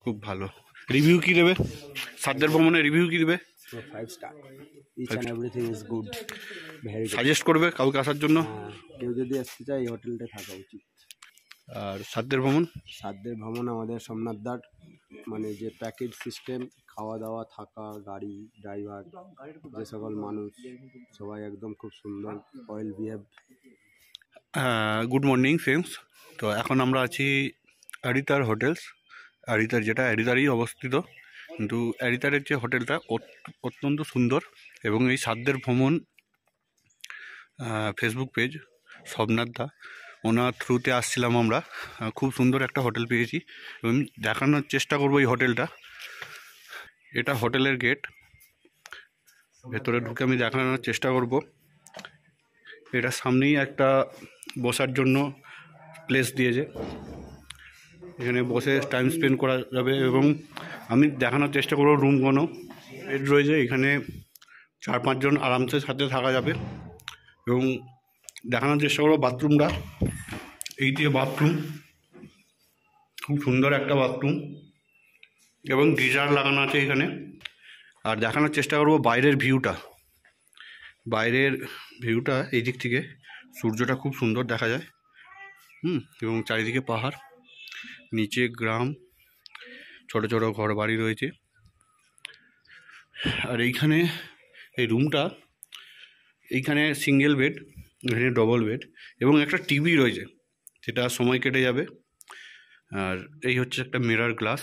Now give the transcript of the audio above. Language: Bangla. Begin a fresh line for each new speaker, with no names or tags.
খুব ভালো। রিভিউ কি দেবে? সাদ্দের ভ্রমণের রিভিউ কি দেবে?
5 star. Each and everything is good, very good.
Suggest করবে কাউকে আসার জন্য?
কেউ যদি আসতে চায় এই হোটেলটা থাকা উচিত।
আর সাদ্দের ভ্রমণ?
সাদ্দের ভ্রমণ আমাদের সোমনাথদার মানে যে প্যাকেজ সিস্টেম, খাওয়া দাওয়া, থাকা, গাড়ি, ড্রাইভার, যে সকল মানুষ সবাই একদম খুব সুন্দর, well behave.
Good morning friends. তো এখন আমরা আছি অ্যারিতার হোটেলস। অ্যারিতার, যেটা অ্যারিতারই অবস্থিত, কিন্তু অ্যারিতারের যে হোটেলটা অত্যন্ত সুন্দর। এবং এই সাদ্দের ভ্রমণ ফেসবুক পেজ সোমনাথ দা, ওনার থ্রুতে আসছিলাম আমরা। খুব সুন্দর একটা হোটেল পেয়েছি এবং দেখানোর চেষ্টা করবো এই হোটেলটা। এটা হোটেলের গেট, ভেতরে ঢুকে আমি দেখানোর চেষ্টা করব। এটা সামনেই একটা বসার জন্য প্লেস দিয়েছে, এখানে বসে টাইম স্পেন্ড করা যাবে। এবং আমি দেখানোর চেষ্টা করবো রুমগুলো। বেড রয়েছে এখানে, 4-5 জন আরামসে সাথে থাকা যাবে। এবং দেখানোর চেষ্টা করবো বাথরুমটা। এই যে বাথরুম, খুব সুন্দর একটা বাথরুম এবং গিজার লাগানো আছে এখানে। আর দেখানোর চেষ্টা করবো বাইরের ভিউটা। বাইরের ভিউটা এই দিক থেকে সূর্যটা খুব সুন্দর দেখা যায়। এবং চারিদিকে পাহাড়, নিচে গ্রাম, ছোট ছোট ঘর বাড়ি রয়েছে। আর এইখানে এই রুমটা, এইখানে সিঙ্গেল বেড, এখানে ডবল বেড এবং একটা টিভি রয়েছে, যেটা সময় কেটে যাবে। আর এই হচ্ছে একটা মিরর গ্লাস।